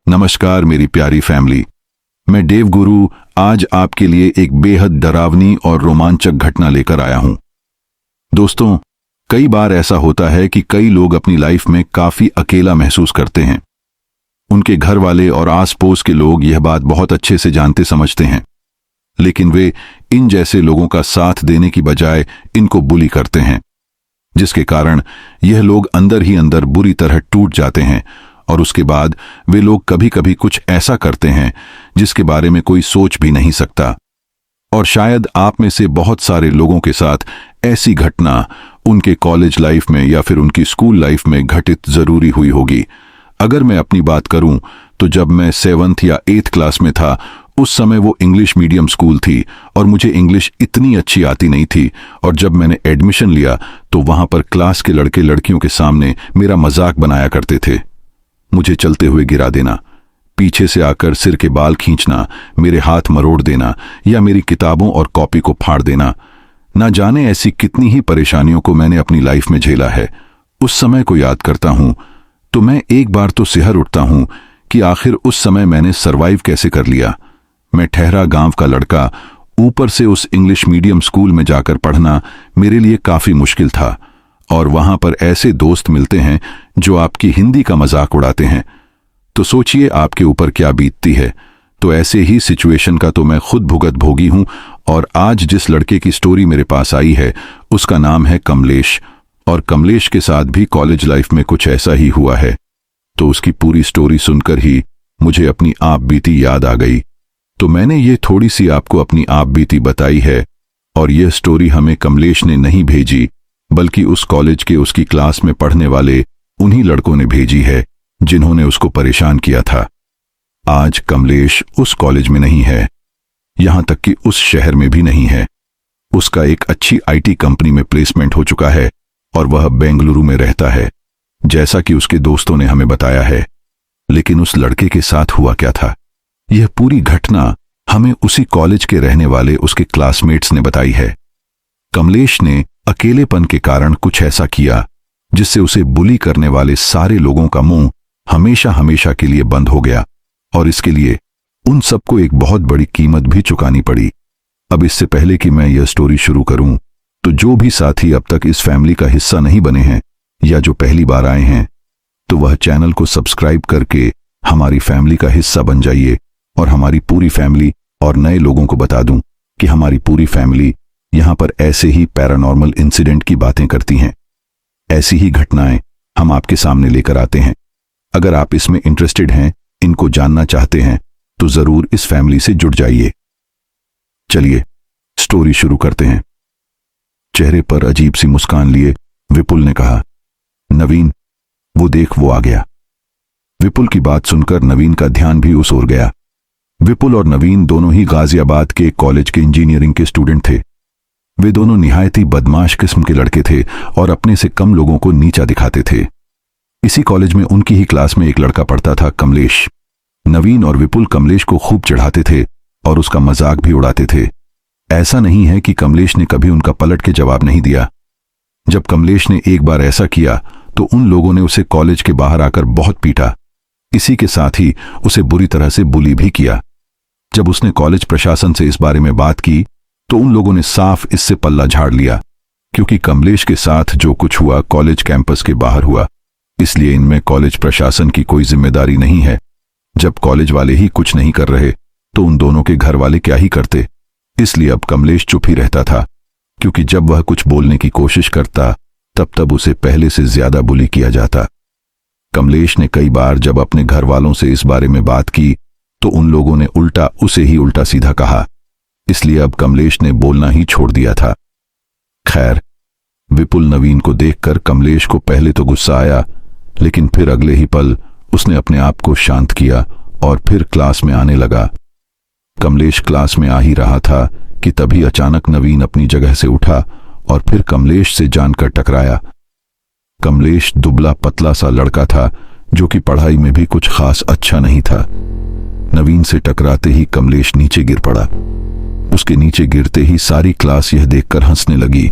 नमस्कार मेरी प्यारी फैमिली, मैं देव गुरु आज आपके लिए एक बेहद डरावनी और रोमांचक घटना लेकर आया हूं। दोस्तों, कई बार ऐसा होता है कि कई लोग अपनी लाइफ में काफी अकेला महसूस करते हैं। उनके घर वाले और आस पड़ोस के लोग यह बात बहुत अच्छे से जानते समझते हैं, लेकिन वे इन जैसे लोगों का साथ देने की बजाय इनको बुली करते हैं, जिसके कारण यह लोग अंदर ही अंदर बुरी तरह टूट जाते हैं और उसके बाद वे लोग कभी कभी कुछ ऐसा करते हैं जिसके बारे में कोई सोच भी नहीं सकता। और शायद आप में से बहुत सारे लोगों के साथ ऐसी घटना उनके कॉलेज लाइफ में या फिर उनकी स्कूल लाइफ में घटित जरूरी हुई होगी। अगर मैं अपनी बात करूं तो जब मैं 7th या 8th क्लास में था, उस समय वो इंग्लिश मीडियम स्कूल थी और मुझे इंग्लिश इतनी अच्छी आती नहीं थी। और जब मैंने एडमिशन लिया तो वहां पर क्लास के लड़के लड़कियों के सामने मेरा मजाक बनाया करते थे। मुझे चलते हुए गिरा देना, पीछे से आकर सिर के बाल खींचना, मेरे हाथ मरोड़ देना या मेरी किताबों और कॉपी को फाड़ देना। ना जाने ऐसी कितनी ही परेशानियों को मैंने अपनी लाइफ में झेला है। उस समय को याद करता हूं तो मैं एक बार तो सिहर उठता हूं कि आखिर उस समय मैंने सरवाइव कैसे कर लिया। मैं ठहरा गांव का लड़का, ऊपर से उस इंग्लिश मीडियम स्कूल में जाकर पढ़ना मेरे लिए काफी मुश्किल था। और वहां पर ऐसे दोस्त मिलते हैं जो आपकी हिंदी का मजाक उड़ाते हैं, तो सोचिए आपके ऊपर क्या बीतती है। तो ऐसे ही सिचुएशन का तो मैं खुद भुगत भोगी हूं। और आज जिस लड़के की स्टोरी मेरे पास आई है उसका नाम है कमलेश, और कमलेश के साथ भी कॉलेज लाइफ में कुछ ऐसा ही हुआ है। तो उसकी पूरी स्टोरी सुनकर ही मुझे अपनी आप बीती याद आ गई, तो मैंने ये थोड़ी सी आपको अपनी आप बीती बताई है। और यह स्टोरी हमें कमलेश ने नहीं भेजी, बल्कि उस कॉलेज के उसकी क्लास में पढ़ने वाले उन्हीं लड़कों ने भेजी है जिन्होंने उसको परेशान किया था। आज कमलेश उस कॉलेज में नहीं है, यहां तक कि उस शहर में भी नहीं है। उसका एक अच्छी आईटी कंपनी में प्लेसमेंट हो चुका है और वह बेंगलुरु में रहता है, जैसा कि उसके दोस्तों ने हमें बताया है। लेकिन उस लड़के के साथ हुआ क्या था, यह पूरी घटना हमें उसी कॉलेज के रहने वाले उसके क्लासमेट्स ने बताई है। कमलेश ने अकेलेपन के कारण कुछ ऐसा किया जिससे उसे बुली करने वाले सारे लोगों का मुंह हमेशा हमेशा के लिए बंद हो गया, और इसके लिए उन सबको एक बहुत बड़ी कीमत भी चुकानी पड़ी। अब इससे पहले कि मैं यह स्टोरी शुरू करूं, तो जो भी साथी अब तक इस फैमिली का हिस्सा नहीं बने हैं या जो पहली बार आए हैं, तो वह चैनल को सब्सक्राइब करके हमारी फैमिली का हिस्सा बन जाइए। और हमारी पूरी फैमिली और नए लोगों को बता दूं कि हमारी पूरी फैमिली यहां पर ऐसे ही पैरानॉर्मल इंसिडेंट की बातें करती हैं। ऐसी ही घटनाएं हम आपके सामने लेकर आते हैं। अगर आप इसमें इंटरेस्टेड हैं, इनको जानना चाहते हैं, तो जरूर इस फैमिली से जुड़ जाइए। चलिए स्टोरी शुरू करते हैं। चेहरे पर अजीब सी मुस्कान लिए विपुल ने कहा, नवीन, वो देख वो आ गया। विपुल की बात सुनकर नवीन का ध्यान भी उस ओर गया। विपुल और नवीन दोनों ही गाजियाबाद के कॉलेज के इंजीनियरिंग के स्टूडेंट थे। वे दोनों निहायत ही बदमाश किस्म के लड़के थे और अपने से कम लोगों को नीचा दिखाते थे। इसी कॉलेज में उनकी ही क्लास में एक लड़का पढ़ता था, कमलेश। नवीन और विपुल कमलेश को खूब चढ़ाते थे और उसका मजाक भी उड़ाते थे। ऐसा नहीं है कि कमलेश ने कभी उनका पलट के जवाब नहीं दिया। जब कमलेश ने एक बार ऐसा किया तो उन लोगों ने उसे कॉलेज के बाहर आकर बहुत पीटा। इसी के साथ ही उसे बुरी तरह से बुली भी किया। जब उसने कॉलेज प्रशासन से इस बारे में बात की तो उन लोगों ने साफ इससे पल्ला झाड़ लिया, क्योंकि कमलेश के साथ जो कुछ हुआ कॉलेज कैंपस के बाहर हुआ, इसलिए इनमें कॉलेज प्रशासन की कोई जिम्मेदारी नहीं है। जब कॉलेज वाले ही कुछ नहीं कर रहे तो उन दोनों के घर वाले क्या ही करते। इसलिए अब कमलेश चुप ही रहता था, क्योंकि जब वह कुछ बोलने की कोशिश करता तब उसे पहले से ज्यादा बुली किया जाता। कमलेश ने कई बार जब अपने घर वालों से इस बारे में बात की तो उन लोगों ने उसे ही उल्टा सीधा कहा, इसलिए अब कमलेश ने बोलना ही छोड़ दिया था। खैर, विपुल नवीन को देखकर कमलेश को पहले तो गुस्सा आया, लेकिन फिर अगले ही पल उसने अपने आप को शांत किया और फिर क्लास में आने लगा। कमलेश क्लास में आ ही रहा था कि तभी अचानक नवीन अपनी जगह से उठा और फिर कमलेश से जानकर टकराया। कमलेश दुबला पतला सा लड़का था जो कि पढ़ाई में भी कुछ खास अच्छा नहीं था। नवीन से टकराते ही कमलेश नीचे गिर पड़ा। उसके नीचे गिरते ही सारी क्लास यह देखकर हंसने लगी।